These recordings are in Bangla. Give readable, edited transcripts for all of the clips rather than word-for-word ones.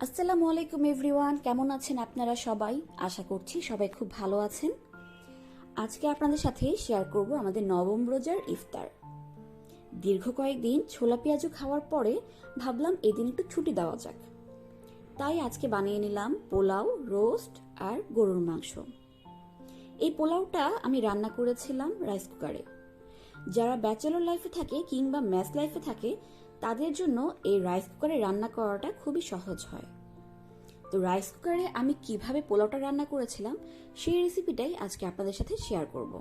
আসসালামু আলাইকুম এভরিওয়ান, কেমন আছেন আপনারা সবাই? আশা করছি সবাই খুব ভালো আছেন। আজকে আপনাদের সাথে শেয়ার করব আমাদের নবম রোজার ইফতার। দীর্ঘ কয়েকদিন ছোলা পেঁয়াজু খাওয়ার পরে ভাবলাম এদিন একটু ছুটি দেওয়া যাক, তাই আজকে বানিয়ে নিলাম পোলাও, রোস্ট আর গরুর মাংস। এই পোলাওটা আমি রান্না করেছিলাম রাইস কুকারে। যারা ব্যাচেলর লাইফে থাকে কিংবা মেস লাইফে থাকে তাদের জন্য এই রাইস কুকারে রান্না করাটা খুবই সহজ হয়। তো রাইস কুকারে আমি কিভাবে পোলাওটা রান্না করেছিলাম সেই রেসিপিটাই আজকে আপনাদের সাথে শেয়ার করব।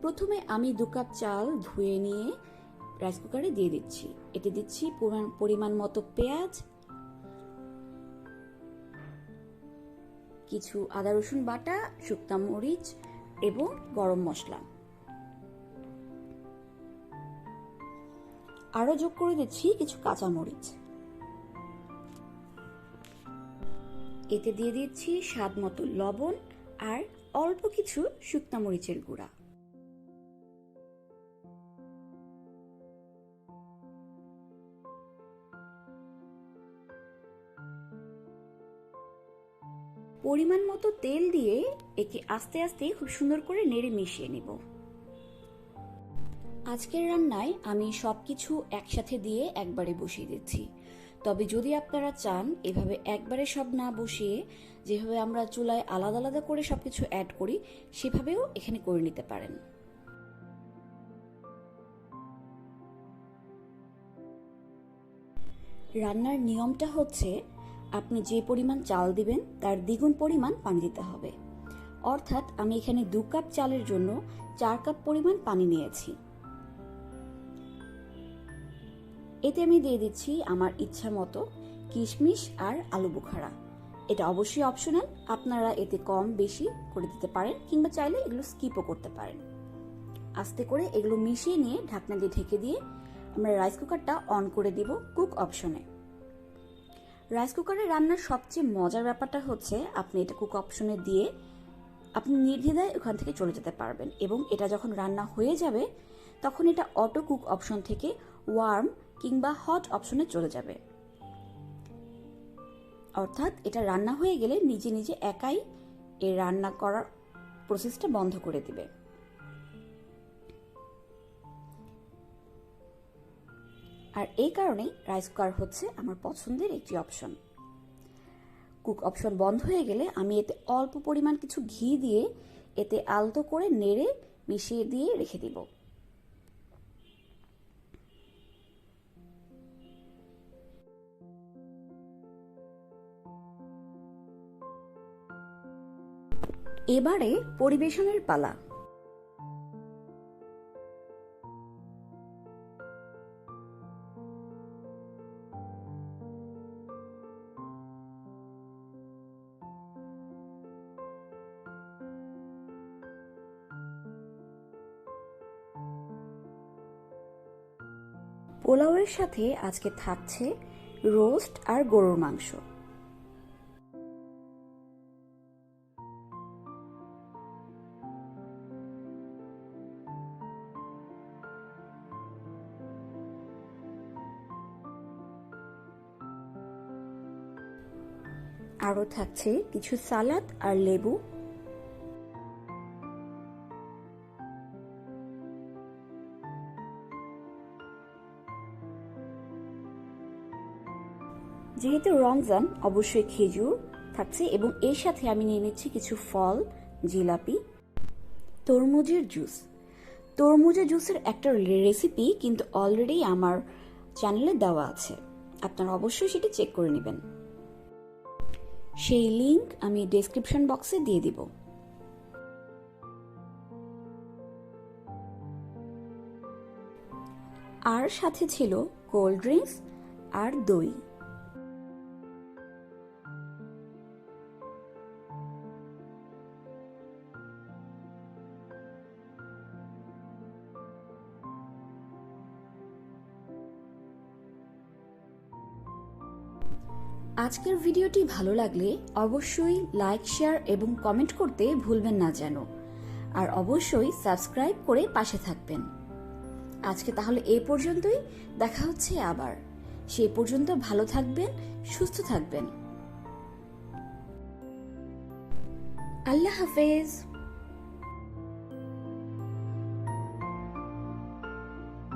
প্রথমে আমি 2 কাপ চাল ধুয়ে নিয়ে রাইস কুকারে দিয়ে দিচ্ছি। এতে দিচ্ছি পরিমাণ মতো পেঁয়াজ, কিছু আদা রসুন বাটা, শুকনা মরিচ এবং গরম মশলা। আরো যোগ করে দিচ্ছি কিছু কাঁচা মরিচ। এতে দিয়ে দিচ্ছি স্বাদ মতো লবণ আর অল্প কিছু শুকনা মরিচের গুঁড়া। পরিমাণ মতো তেল দিয়ে একে আস্তে আস্তে খুব সুন্দর করে নেড়ে মিশিয়ে নিব। আজকের রান্নায় আমি সবকিছু একসাথে দিয়ে একবারে বসিয়ে দিচ্ছি। তবে যদি আপনারা চান এভাবে একবারে সব না বসিয়ে যেভাবে আমরা চুলায় আলাদা আলাদা করে সবকিছু অ্যাড করি সেভাবেও এখানে করে নিতে পারেন। রান্নার নিয়মটা হচ্ছে আপনি যে পরিমাণ চাল দিবেন তার দ্বিগুণ পরিমাণ পানি দিতে হবে। অর্থাৎ আমি এখানে 2 কাপ চালের জন্য 4 কাপ পরিমাণ পানি নিয়েছি। এতে আমি দিয়ে দিচ্ছি আমার ইচ্ছা মতো কিশমিশ আর আলু বোখারা। এটা অবশ্যই অপশনাল, আপনারা এতে কম বেশি করে দিতে পারেন কিংবা চাইলে এগুলো স্কিপও করতে পারেন। আস্তে করে এগুলো মিশিয়ে নিয়ে ঢাকনা দিয়ে ঢেকে দিয়ে আমরা রাইস কুকারটা অন করে দিব কুক অপশনে। রাইস কুকারে রান্নার সবচেয়ে মজার ব্যাপারটা হচ্ছে আপনি এটা কুক অপশনে দিয়ে আপনি নির্দ্বিধায় ওখান থেকে চলে যেতে পারবেন এবং এটা যখন রান্না হয়ে যাবে তখন এটা অটো কুক অপশন থেকে ওয়ার্ম কিংবা হট অপশনে চলে যাবে। অর্থাৎ এটা রান্না হয়ে গেলে নিজে নিজে একাই এই রান্না করার প্রসেসটা বন্ধ করে দিবে। আর এই কারণেই রাইস কুকার হচ্ছে আমার পছন্দের একটি অপশন। কুক অপশন বন্ধ হয়ে গেলে আমি এতে অল্প পরিমাণ কিছু ঘি দিয়ে এতে আলতো করে নেড়ে মিশিয়ে দিয়ে রেখে দিব। এবারে পরিবেশনের পালা। পোলাওয়ের সাথে আজকে থাকছে রোস্ট আর গরুর মাংস। আরও থাকছে কিছু সালাদ আর লেবু। যেহেতু রমজান অবশ্যই খেজুর থাকছে এবং এর সাথে আমি নিয়ে নিচ্ছি কিছু ফল, জিলাপি, তরমুজের জুস। তরমুজের জুসের একটা রেসিপি কিন্তু অলরেডি আমার চ্যানেলে দেওয়া আছে, আপনারা অবশ্যই সেটি চেক করে নেবেন। সেই লিংক আমি ডেসক্রিপশন বক্সে দিয়ে দিব। আর সাথে ছিল কোল্ড ড্রিঙ্কস আর দই। আজকের ভিডিওটি ভালো লাগলে অবশ্যই লাইক, শেয়ার এবং কমেন্ট করতে ভুলবেন না যেন। আর অবশ্যই সাবস্ক্রাইব করে পাশে থাকবেন। আজকে তাহলে এই পর্যন্তই, দেখা হচ্ছে আবার। সেই পর্যন্ত ভালো থাকবেন, সুস্থ থাকবেন। আল্লাহ হাফেজ।